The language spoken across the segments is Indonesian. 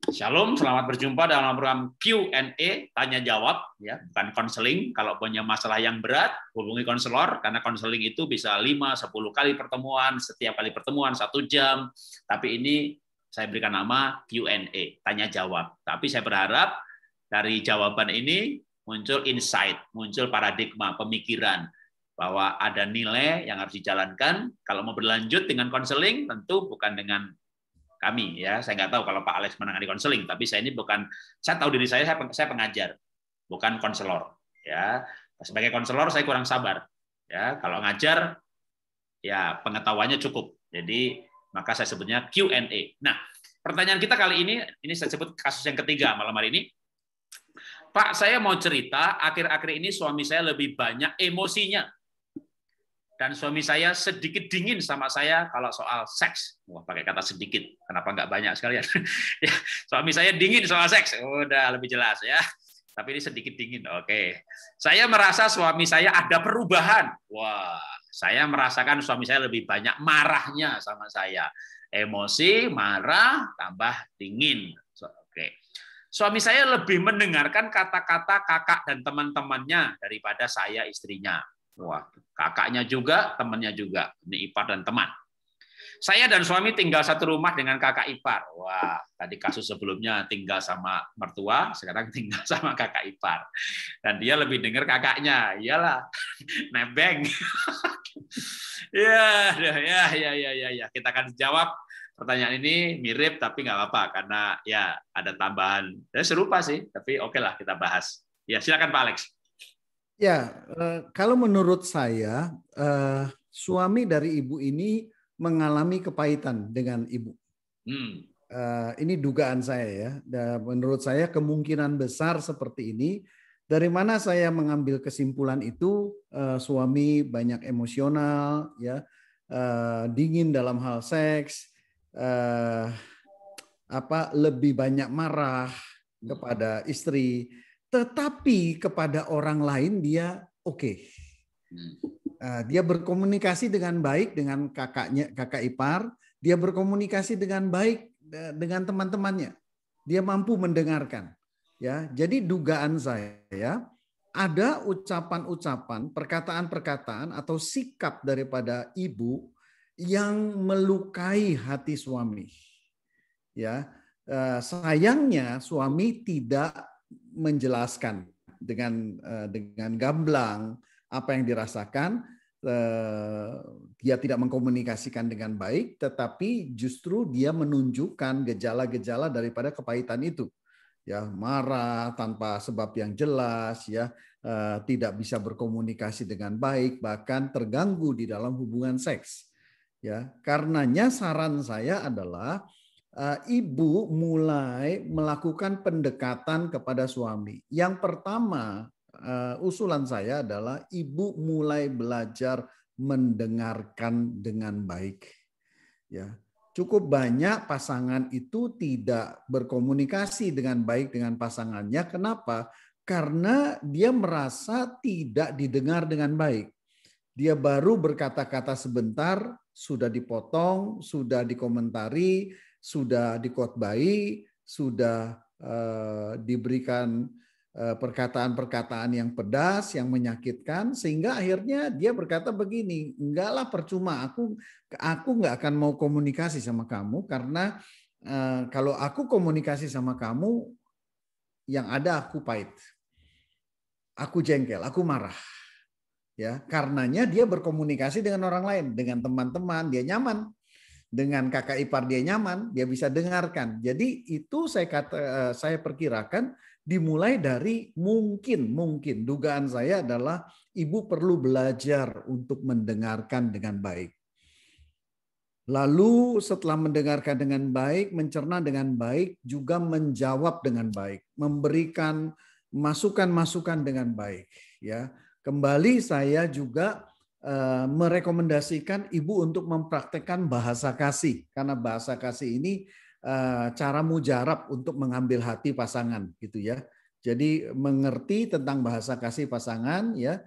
Shalom, selamat berjumpa dalam program Q&A, tanya jawab, ya, bukan konseling. Kalau punya masalah yang berat, hubungi konselor, karena konseling itu bisa 5-10 kali pertemuan, setiap kali pertemuan 1 jam. Tapi ini saya berikan nama Q&A, tanya jawab. Tapi saya berharap dari jawaban ini muncul insight, muncul paradigma, pemikiran, bahwa ada nilai yang harus dijalankan. Kalau mau berlanjut dengan konseling, tentu bukan dengan kami, ya. Saya nggak tahu kalau Pak Alex menangani konseling, tapi saya ini bukan, saya tahu diri saya pengajar, bukan konselor, ya. Sebagai konselor saya kurang sabar, ya. Kalau ngajar ya pengetahuannya cukup, jadi maka saya sebutnya Q&A. Nah, pertanyaan kita kali ini saya sebut kasus yang ketiga malam hari ini. Pak, saya mau cerita, akhir-akhir ini suami saya lebih banyak emosinya. Dan suami saya sedikit dingin sama saya kalau soal seks. Wah, pakai kata sedikit, kenapa nggak banyak sekalian? Ya, suami saya dingin soal seks, udah lebih jelas ya. Tapi ini sedikit dingin, oke. Saya merasa suami saya ada perubahan. Wah, saya merasakan suami saya lebih banyak marahnya sama saya. Emosi, marah, tambah dingin. Oke. Suami saya lebih mendengarkan kata-kata kakak dan teman-temannya daripada saya, istrinya. Wah, kakaknya juga, temannya juga. Ini ipar dan teman. Saya dan suami tinggal satu rumah dengan kakak ipar. Wah, tadi kasus sebelumnya tinggal sama mertua, sekarang tinggal sama kakak ipar. Dan dia lebih dengar kakaknya. Iyalah, nebeng. Ya. Kita akan jawab pertanyaan ini mirip tapi nggak apa-apa karena ya ada tambahan. Ya, serupa sih, tapi oke lah kita bahas. Ya, silakan Pak Alex. Ya, kalau menurut saya, suami dari ibu ini mengalami kepahitan dengan ibu. Ini dugaan saya ya. Dan menurut saya kemungkinan besar seperti ini. Dari mana saya mengambil kesimpulan itu? Suami banyak emosional, ya, dingin dalam hal seks, lebih banyak marah kepada istri. Tetapi kepada orang lain dia oke. Dia berkomunikasi dengan baik dengan kakaknya, kakak ipar. Dia berkomunikasi dengan baik dengan teman-temannya. Dia mampu mendengarkan. Ya, jadi dugaan saya ada ucapan-ucapan, perkataan-perkataan atau sikap daripada ibu yang melukai hati suami. Ya, sayangnya suami tidak menjelaskan dengan gamblang apa yang dirasakan. Dia tidak mengkomunikasikan dengan baik, tetapi justru dia menunjukkan gejala-gejala daripada kepahitan itu. Ya, marah tanpa sebab yang jelas, ya, tidak bisa berkomunikasi dengan baik, bahkan terganggu di dalam hubungan seks. Ya, karenanya saran saya adalah ibu mulai melakukan pendekatan kepada suami. Yang pertama, usulan saya adalah ibu mulai belajar mendengarkan dengan baik. Ya, cukup banyak pasangan itu tidak berkomunikasi dengan baik dengan pasangannya. Kenapa? Karena dia merasa tidak didengar dengan baik. Dia baru berkata-kata sebentar, sudah dipotong, sudah dikomentari, sudah dikotbai, sudah diberikan perkataan-perkataan yang pedas, yang menyakitkan, sehingga akhirnya dia berkata begini, enggaklah percuma, aku nggak akan mau komunikasi sama kamu karena kalau aku komunikasi sama kamu, yang ada aku pahit, aku jengkel, aku marah. Ya, karenanya dia berkomunikasi dengan orang lain, dengan teman-teman, dia nyaman. Dengan kakak ipar dia nyaman, dia bisa dengarkan. Jadi itu saya perkirakan dimulai dari mungkin dugaan saya adalah ibu perlu belajar untuk mendengarkan dengan baik. Lalu setelah mendengarkan dengan baik, mencerna dengan baik, juga menjawab dengan baik, memberikan masukan-masukan dengan baik. Ya, kembali saya juga merekomendasikan ibu untuk mempraktekkan bahasa kasih, karena bahasa kasih ini cara mujarab untuk mengambil hati pasangan, gitu ya. Jadi mengerti tentang bahasa kasih pasangan, ya,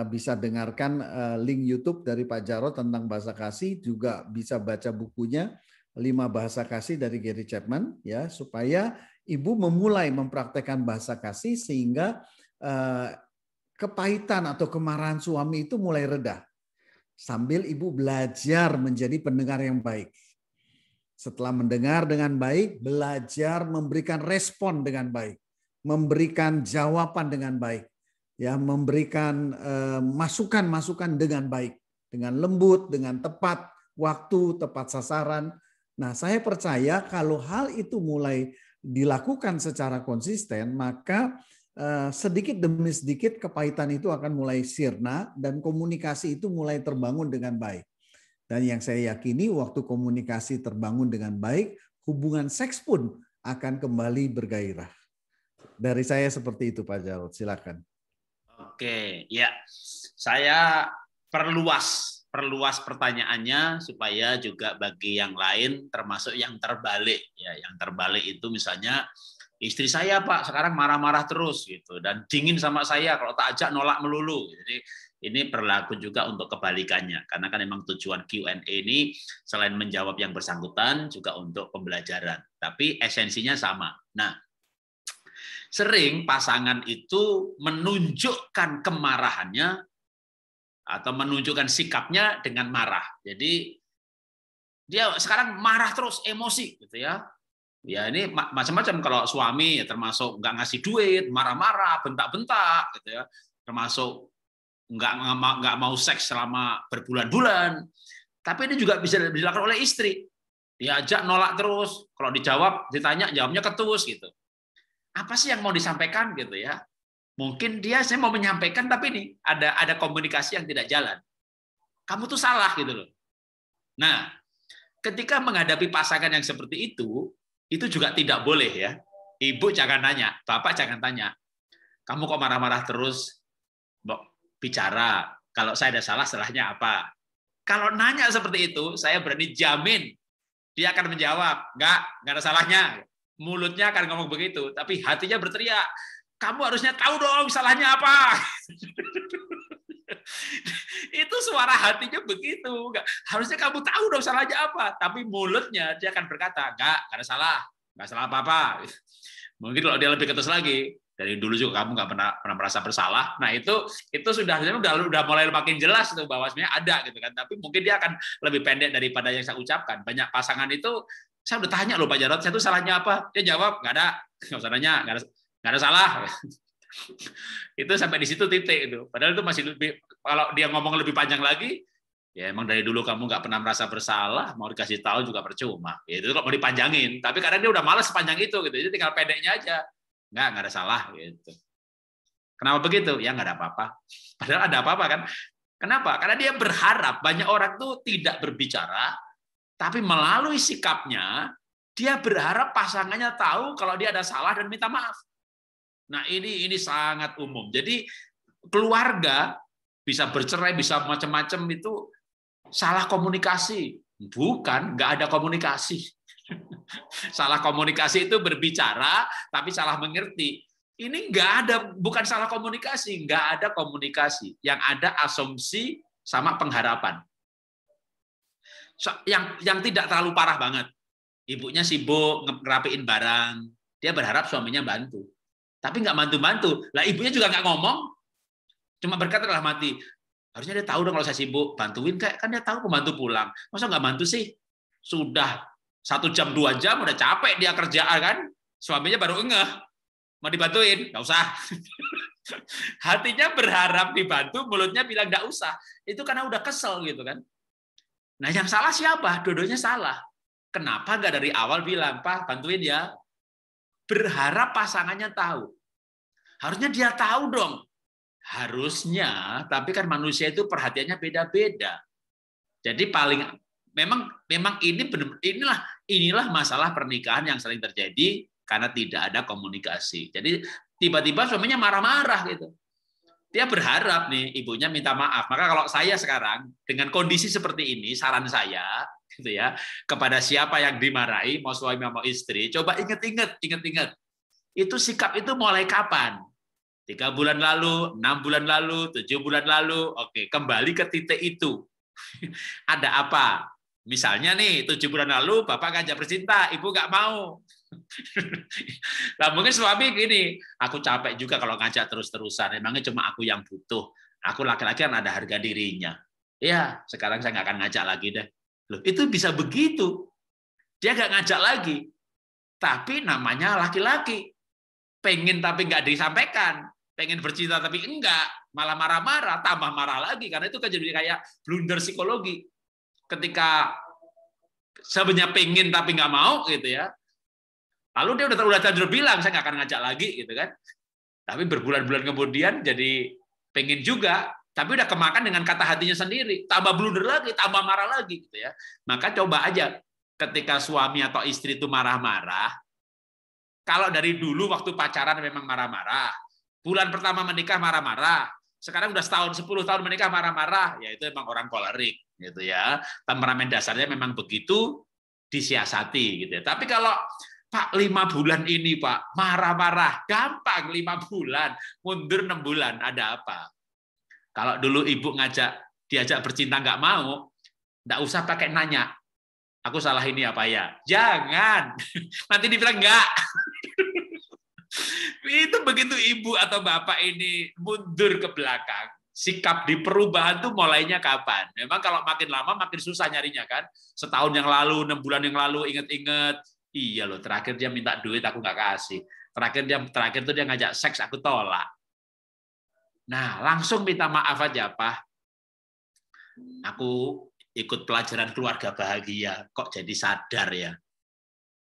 bisa dengarkan link YouTube dari Pak Jarod tentang bahasa kasih, juga bisa baca bukunya 5 bahasa kasih dari Gary Chapman, ya, supaya ibu memulai mempraktekkan bahasa kasih sehingga kepahitan atau kemarahan suami itu mulai reda. Sambil ibu belajar menjadi pendengar yang baik. Setelah mendengar dengan baik, belajar memberikan respon dengan baik, memberikan jawaban dengan baik, ya, memberikan masukan-masukan dengan baik, dengan lembut, dengan tepat waktu, tepat sasaran. Nah, saya percaya kalau hal itu mulai dilakukan secara konsisten, maka sedikit demi sedikit kepahitan itu akan mulai sirna dan komunikasi itu mulai terbangun dengan baik. Dan yang saya yakini waktu komunikasi terbangun dengan baik, hubungan seks pun akan kembali bergairah. Dari saya seperti itu, Pak Jarod. Silakan. Oke, ya. Saya perluas pertanyaannya supaya juga bagi yang lain termasuk yang terbalik, ya. Yang terbalik itu misalnya istri saya, Pak, sekarang marah-marah terus gitu dan dingin sama saya, kalau tak ajak nolak melulu. Jadi ini berlaku juga untuk kebalikannya, karena kan memang tujuan Q&A ini selain menjawab yang bersangkutan juga untuk pembelajaran, tapi esensinya sama. Nah, sering pasangan itu menunjukkan kemarahannya atau menunjukkan sikapnya dengan marah. Jadi dia sekarang marah terus, emosi gitu ya. Ya ini macam-macam, kalau suami ya termasuk nggak ngasih duit, marah-marah, bentak-bentak gitu ya. Termasuk nggak mau seks selama berbulan-bulan. Tapi ini juga bisa dilakukan oleh istri. Diajak nolak terus, kalau dijawab ditanya jawabnya ketus gitu. Apa sih yang mau disampaikan gitu ya? Mungkin saya mau menyampaikan tapi ini ada komunikasi yang tidak jalan. Kamu tuh salah gitu loh. Nah, ketika menghadapi pasangan yang seperti itu juga tidak boleh ya. Ibu jangan nanya, bapak jangan tanya. Kamu kok marah-marah terus? Bicara. Kalau saya ada salah, salahnya apa? Kalau nanya seperti itu, saya berani jamin dia akan menjawab, nggak ada salahnya. Mulutnya akan ngomong begitu, tapi hatinya berteriak, kamu harusnya tahu dong salahnya apa. Itu suara hatinya begitu. Harusnya kamu tahu dong salahnya apa. Tapi mulutnya dia akan berkata, nggak ada salah apa-apa. Mungkin kalau dia lebih ketus lagi, dari dulu juga kamu nggak pernah merasa bersalah. Nah itu sudah mulai makin jelas itu bahwa sebenarnya ada gitu kan. Tapi mungkin dia akan lebih pendek daripada yang saya ucapkan. Banyak pasangan itu saya udah tanya loh Pak Jarod, saya itu salahnya apa? Dia jawab nggak usah nanya, nggak ada salah. Itu sampai di situ titik itu. Padahal itu masih lebih, kalau dia ngomong lebih panjang lagi, ya emang dari dulu kamu nggak pernah merasa bersalah, mau dikasih tahu juga percuma. Ya, itu kok mau dipanjangin. Tapi karena dia udah malas sepanjang itu gitu, jadi tinggal pendeknya aja. Nggak ada salah gitu. Kenapa begitu? Ya nggak ada apa-apa. Padahal ada apa-apa kan? Kenapa? Karena dia berharap banyak orang tuh tidak berbicara, tapi melalui sikapnya dia berharap pasangannya tahu kalau dia ada salah dan minta maaf. Nah ini sangat umum. Jadi keluarga bisa bercerai, bisa macam-macam itu salah komunikasi. Bukan, nggak ada komunikasi. Salah komunikasi itu berbicara, tapi salah mengerti. Ini nggak ada, bukan salah komunikasi, nggak ada komunikasi. Yang ada asumsi sama pengharapan. Yang tidak terlalu parah banget. Ibunya sibuk ngerapiin barang, dia berharap suaminya bantu. Tapi nggak bantu-bantu. Lah ibunya juga nggak ngomong, cuma berkata dalam hati, harusnya dia tahu dong kalau saya sibuk, bantuin kan dia tahu pembantu pulang. Masa nggak bantu sih? Sudah 1 jam 2 jam udah capek dia kerjaan kan, suaminya baru ngeh mau dibantuin, nggak usah. Hatinya berharap dibantu, mulutnya bilang nggak usah. Itu karena udah kesel gitu kan. Nah yang salah siapa? Dua-duanya salah. Kenapa nggak dari awal bilang, Pak bantuin ya? Berharap pasangannya tahu. Harusnya dia tahu dong. Harusnya, tapi kan manusia itu perhatiannya beda-beda. Jadi memang inilah masalah pernikahan yang sering terjadi karena tidak ada komunikasi. Jadi tiba-tiba suaminya marah-marah gitu. Dia berharap nih ibunya minta maaf. Maka kalau saya sekarang dengan kondisi seperti ini, saran saya gitu ya, kepada siapa yang dimarahi, mau suami mau istri, coba ingat-ingat. Itu sikap itu mulai kapan? 3 bulan lalu, 6 bulan lalu, 7 bulan lalu. Oke, kembali ke titik itu. Ada apa? Misalnya nih, 7 bulan lalu Bapak ngajak bercinta, Ibu nggak mau. Nah, mungkin suami gini, aku capek juga kalau ngajak terus-terusan, emangnya cuma aku yang butuh. Aku laki-laki kan ada harga dirinya. Ya, sekarang saya nggak akan ngajak lagi deh. Loh, itu bisa begitu. Dia nggak ngajak lagi. Tapi namanya laki-laki. Pengen tapi nggak disampaikan. Pengen bercinta tapi enggak. Malah marah-marah, tambah marah lagi. Karena itu kan jadi kayak blunder psikologi. Ketika sebenarnya pengen tapi nggak mau gitu ya, lalu dia udah terlanjur bilang saya nggak akan ngajak lagi gitu kan, tapi berbulan-bulan kemudian jadi pengen juga, tapi udah kemakan dengan kata hatinya sendiri, tambah blunder lagi, tambah marah lagi gitu ya. Maka coba aja ketika suami atau istri itu marah-marah, kalau dari dulu waktu pacaran memang marah-marah, bulan pertama menikah marah-marah, sekarang udah setahun 10 tahun menikah marah-marah, ya itu emang orang kolerik gitu ya. Temperamen dasarnya memang begitu, disiasati gitu ya. Tapi kalau Pak 5 bulan ini Pak marah-marah, gampang 5 bulan, mundur 6 bulan, ada apa? Kalau dulu Ibu diajak bercinta nggak mau, nggak usah pakai nanya, aku salah ini apa ya? Jangan, nanti dibilang enggak. Itu begitu ibu atau bapak ini mundur ke belakang, sikap di perubahan tuh mulainya kapan? Memang kalau makin lama makin susah nyarinya kan. Setahun yang lalu, 6 bulan yang lalu, inget-inget, iya loh, terakhir dia minta duit aku nggak kasih. Terakhir tuh dia ngajak seks aku tolak. Nah, langsung minta maaf aja, Pak. Aku ikut pelajaran keluarga bahagia, kok jadi sadar ya.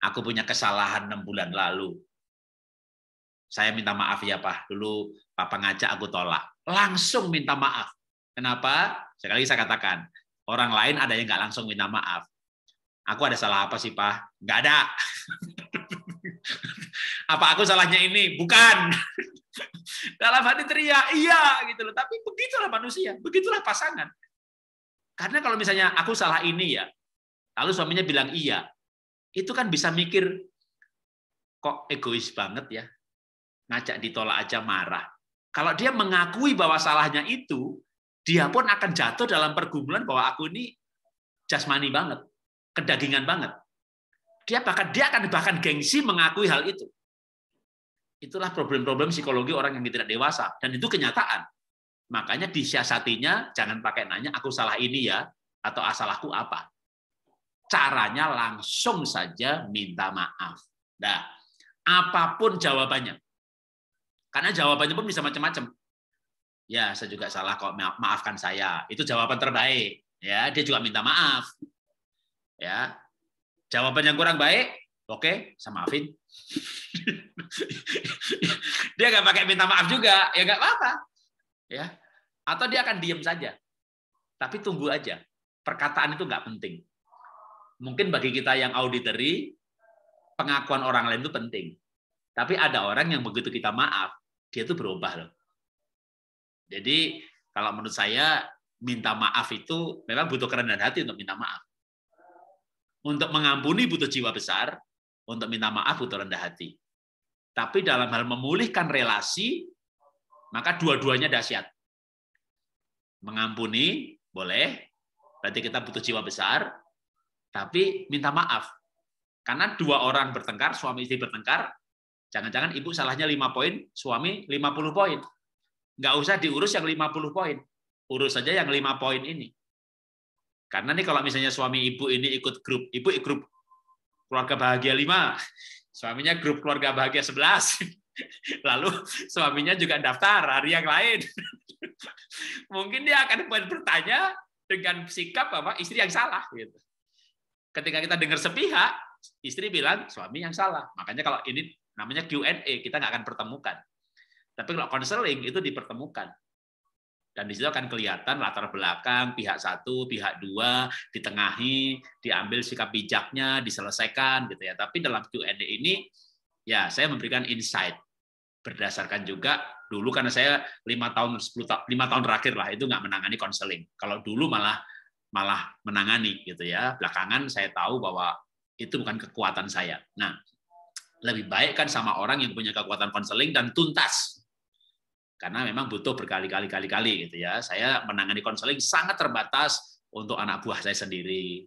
Aku punya kesalahan 6 bulan lalu. Saya minta maaf ya Pak, dulu Papa ngajak aku tolak. Langsung minta maaf. Kenapa? Sekali saya katakan, orang lain ada yang nggak langsung minta maaf. Aku ada salah apa sih Pak? Nggak ada. Apa aku salahnya ini? Bukan. Dalam hati teriak, iya gitu loh. Tapi begitulah manusia, begitulah pasangan. Karena kalau misalnya aku salah ini ya, lalu suaminya bilang iya, itu kan bisa mikir, kok egois banget ya. Ngajak ditolak aja marah. Kalau dia mengakui bahwa salahnya itu, dia pun akan jatuh dalam pergumulan bahwa aku ini jasmani banget, kedagingan banget. Dia akan bahkan gengsi mengakui hal itu. Itulah problem-problem psikologi orang yang tidak dewasa, dan itu kenyataan. Makanya disiasatinya jangan pakai nanya aku salah ini ya, atau asalahku apa. Caranya langsung saja minta maaf. Nah, apapun jawabannya. Karena jawabannya pun bisa macam-macam. Ya, saya juga salah kok, maafkan saya. Itu jawaban terbaik. Ya, dia juga minta maaf. Ya, jawaban yang kurang baik, oke, saya maafin. Dia nggak pakai minta maaf juga, ya nggak apa-apa. Ya, atau dia akan diem saja. Tapi tunggu aja. Perkataan itu nggak penting. Mungkin bagi kita yang auditory, pengakuan orang lain itu penting. Tapi ada orang yang begitu kita maaf, dia tuh berubah loh. Jadi kalau menurut saya minta maaf itu memang butuh kerendahan hati untuk minta maaf. Untuk mengampuni butuh jiwa besar, untuk minta maaf butuh rendah hati. Tapi dalam hal memulihkan relasi, maka dua-duanya dahsyat. Mengampuni boleh, berarti kita butuh jiwa besar, tapi minta maaf. Karena 2 orang bertengkar, suami istri bertengkar, jangan-jangan ibu salahnya 5 poin, suami 50 poin. Nggak usah diurus yang 50 poin. Urus saja yang 5 poin ini. Karena nih kalau misalnya suami ibu ini ikut grup, ibu ikut grup keluarga bahagia 5, suaminya grup keluarga bahagia 11. Lalu suaminya juga daftar hari yang lain. Mungkin dia akan bertanya dengan sikap apa istri yang salah gitu. Ketika kita dengar sepihak, istri bilang suami yang salah. Makanya kalau ini namanya Q&A, kita nggak akan pertemukan. Tapi kalau konseling itu dipertemukan. Dan di situ akan kelihatan latar belakang pihak 1, pihak 2, ditengahi, diambil sikap bijaknya, diselesaikan gitu ya. Tapi dalam Q&A ini ya saya memberikan insight berdasarkan juga dulu karena saya 5 tahun terakhir lah itu nggak menangani konseling. Kalau dulu malah menangani gitu ya. Belakangan saya tahu bahwa itu bukan kekuatan saya. Nah, lebih baik kan sama orang yang punya kekuatan konseling dan tuntas. Karena memang butuh berkali-kali gitu ya. Saya menangani konseling sangat terbatas untuk anak buah saya sendiri,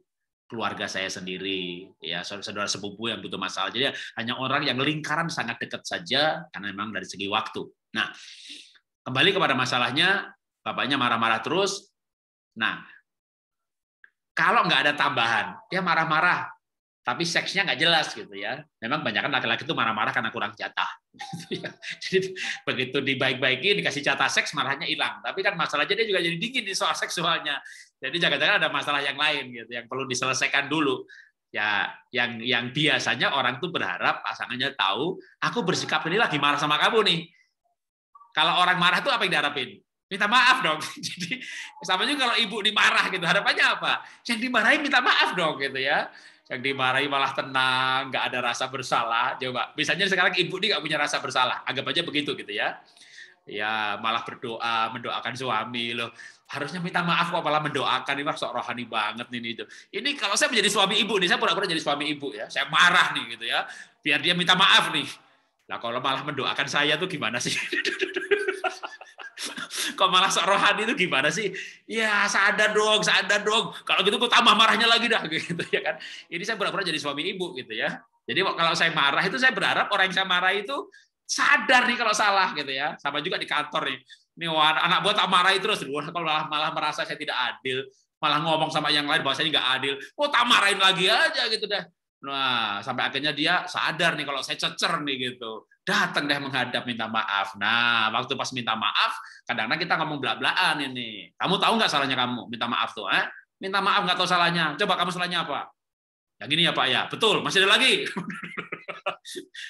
keluarga saya sendiri, ya saudara sepupu yang butuh masalah. Jadi hanya orang yang lingkaran sangat dekat saja, karena memang dari segi waktu. Nah, kembali kepada masalahnya, bapaknya marah-marah terus. Nah, kalau nggak ada tambahan, dia marah-marah, tapi seksnya nggak jelas gitu ya. Memang kebanyakan laki-laki itu marah-marah karena kurang jatah. Jadi begitu dibaik-baiki, dikasih jatah seks, marahnya hilang. Tapi kan masalahnya dia juga jadi dingin di soal seksualnya. Jadi jangan-jangan ada masalah yang lain gitu, yang perlu diselesaikan dulu. Ya, yang biasanya orang tuh berharap pasangannya tahu, aku bersikap ini lagi marah sama kamu nih. Kalau orang marah tuh apa yang diharapin? Minta maaf dong. Jadi sama juga kalau ibu dimarah gitu, harapannya apa? Yang dimarahin minta maaf dong gitu ya. Yang dimarahi malah tenang, nggak ada rasa bersalah. Coba, misalnya sekarang ibu ini nggak punya rasa bersalah, anggap aja begitu gitu ya. Ya malah berdoa, mendoakan suami loh. Harusnya minta maaf kok malah mendoakan, ini mah sok rohani banget nih itu. Ini kalau saya menjadi suami ibu nih, saya pura-pura jadi suami ibu ya. Saya marah nih gitu ya, biar dia minta maaf nih. Nah kalau malah mendoakan saya tuh gimana sih? Kok malah sok rohani itu gimana sih? Ya sadar dong. Kalau gitu aku tambah marahnya lagi dah gitu ya kan. Ini saya pura-pura jadi suami ibu gitu ya. Jadi kalau saya marah itu saya berharap orang yang saya marah itu sadar nih kalau salah gitu ya. Sama juga di kantor nih. Ini anak buah tak marahi terus. Kalau malah merasa saya tidak adil, malah ngomong sama yang lain bahwa saya nggak adil. Oh tak marahin lagi aja gitu dah. Nah, sampai akhirnya dia sadar nih kalau saya cecer nih gitu. Datang deh menghadap minta maaf. Nah, waktu pas minta maaf, kadang-kadang kita ngomong belak-belakan ini. Kamu tahu nggak salahnya kamu? Minta maaf tuh, eh? Minta maaf nggak tahu salahnya. Coba kamu salahnya apa? Yang gini ya Pak ya. Betul, masih ada lagi.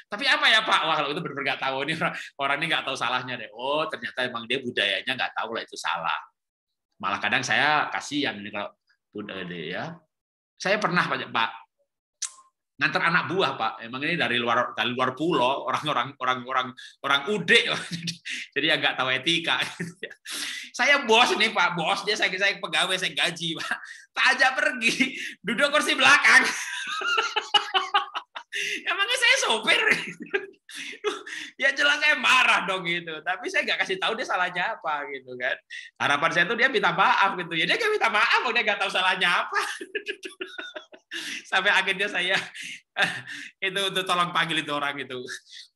Tapi apa ya Pak? Wah kalau itu benar-benar nggak tahu ini orang ini nggak tahu salahnya deh. Oh ternyata emang dia budayanya nggak tahu lah itu salah. Malah kadang saya kasihan ini kalau budaya ya. Saya pernah Pak ngantar anak buah Pak. Emang ini dari luar pulau, orang udik. Jadi ya nggak tahu etika. Saya bos nih Pak, bos dia saya pegawai, saya gaji Pak. Tak ajak pergi, duduk kursi belakang. Emangnya saya sopir? Ya jelas saya marah dong gitu. Tapi saya nggak kasih tahu dia salahnya apa gitu kan. Harapan saya tuh dia minta maaf gitu. Ya dia nggak minta maaf, dia nggak tahu salahnya apa. Sampai akhirnya saya itu untuk tolong panggil itu orang itu.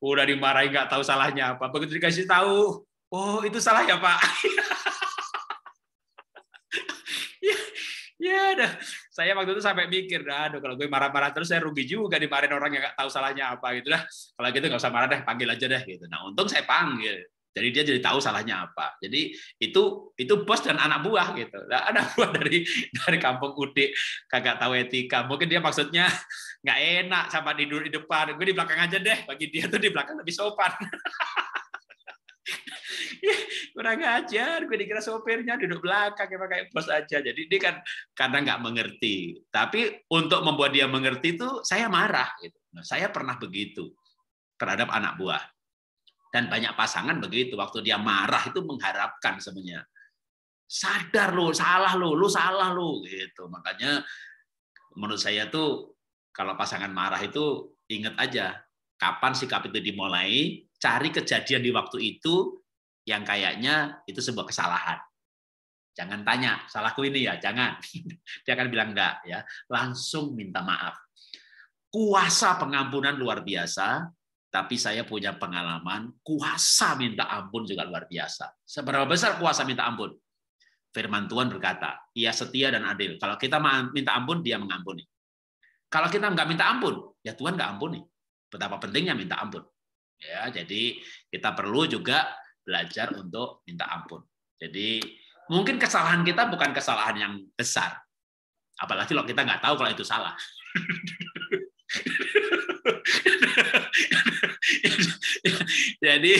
Udah dimarahi nggak tahu salahnya apa. Begitu dikasih tahu, oh itu salah ya Pak. Ya, dah. Saya waktu itu sampai mikir, aduh kalau gue marah-marah terus saya rugi juga dimarahin orang yang nggak tahu salahnya apa gitu dah. Kalau gitu nggak usah marah deh, panggil aja deh gitu. Nah untung saya panggil, jadi dia jadi tahu salahnya apa. Jadi itu bos dan anak buah gitu. Nah, anak buah dari kampung Udik kagak tahu etika. Mungkin dia maksudnya nggak enak sama tidur di depan. Gue di belakang aja deh. Bagi dia tuh di belakang lebih sopan. Kurang ajar, gue dikira sopirnya duduk belakang kayak bos aja. Jadi dia kan karena nggak mengerti. Tapi untuk membuat dia mengerti itu saya marah. Gitu. Nah, saya pernah begitu terhadap anak buah. Dan banyak pasangan begitu. Waktu dia marah itu mengharapkan sebenarnya. Sadar lu salah lu salah lu. Gitu. Makanya menurut saya tuh kalau pasangan marah itu ingat aja kapan sikap itu dimulai, cari kejadian di waktu itu yang kayaknya itu sebuah kesalahan. Jangan tanya, salahku ini ya, jangan. Dia akan bilang enggak ya. Langsung minta maaf. Kuasa pengampunan luar biasa, tapi saya punya pengalaman kuasa minta ampun juga luar biasa. Seberapa besar kuasa minta ampun? Firman Tuhan berkata, Ia setia dan adil. Kalau kita minta ampun, Dia mengampuni. Kalau kita nggak minta ampun, ya Tuhan nggak ampuni. Betapa pentingnya minta ampun. Ya, jadi kita perlu juga belajar untuk minta ampun. Jadi mungkin kesalahan kita bukan kesalahan yang besar. Apalagi kalau kita nggak tahu kalau itu salah. Jadi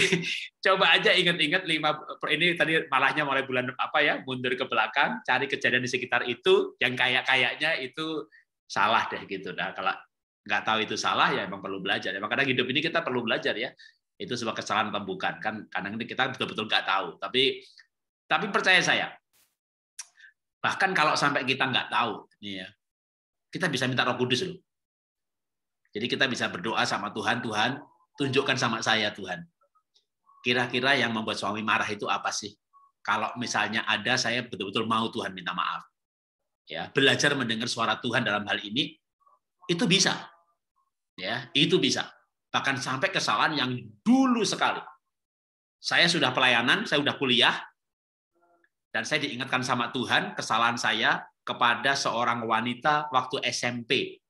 coba aja ingat-ingat 5 ini tadi malahnya mulai bulan apa ya, mundur ke belakang, cari kejadian di sekitar itu yang kayaknya itu salah deh gitu. Nah, kalau nggak tahu itu salah ya emang perlu belajar. Emang kadang hidup ini kita perlu belajar ya. Itu sebuah kesalahan atau bukan kan kadang kita betul-betul nggak tahu. Tapi percaya saya, bahkan kalau sampai kita nggak tahu, nih ya, kita bisa minta Roh Kudus loh. Jadi kita bisa berdoa sama Tuhan, Tuhan tunjukkan sama saya Tuhan. Kira-kira yang membuat suami marah itu apa sih? Kalau misalnya ada, saya betul-betul mau Tuhan minta maaf. ya, belajar mendengar suara Tuhan dalam hal ini, itu bisa. Ya, itu bisa. Bahkan sampai kesalahan yang dulu sekali. Saya sudah pelayanan, saya sudah kuliah, dan saya diingatkan sama Tuhan kesalahan saya kepada seorang wanita waktu SMP.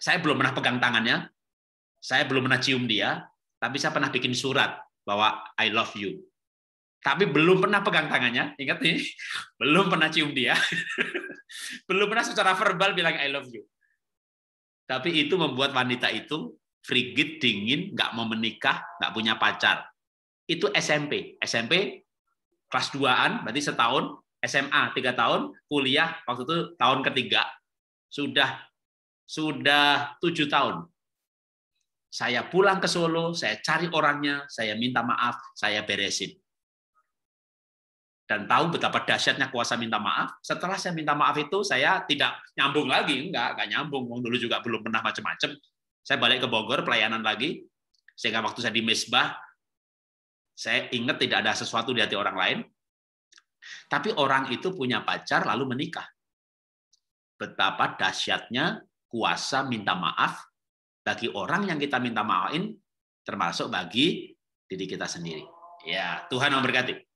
Saya belum pernah pegang tangannya, saya belum pernah cium dia, tapi saya pernah bikin surat bahwa I love you. Tapi belum pernah pegang tangannya, ingat nih, belum pernah cium dia, belum pernah secara verbal bilang I love you. Tapi itu membuat wanita itu frigid, dingin, nggak mau menikah, nggak punya pacar. Itu SMP. SMP kelas 2-an, berarti setahun, SMA 3 tahun, kuliah waktu itu tahun ketiga, sudah 7 tahun. Saya pulang ke Solo, saya cari orangnya, saya minta maaf, saya beresin. Dan tahu betapa dahsyatnya kuasa minta maaf. Setelah saya minta maaf itu, saya tidak nyambung lagi. Enggak nyambung. Dulu juga belum pernah macam-macam. Saya balik ke Bogor, pelayanan lagi. Sehingga waktu saya di Mesbah, saya ingat tidak ada sesuatu di hati orang lain. Tapi orang itu punya pacar lalu menikah. Betapa dahsyatnya kuasa minta maaf bagi orang yang kita minta maafin, termasuk bagi diri kita sendiri. Ya, Tuhan memberkati.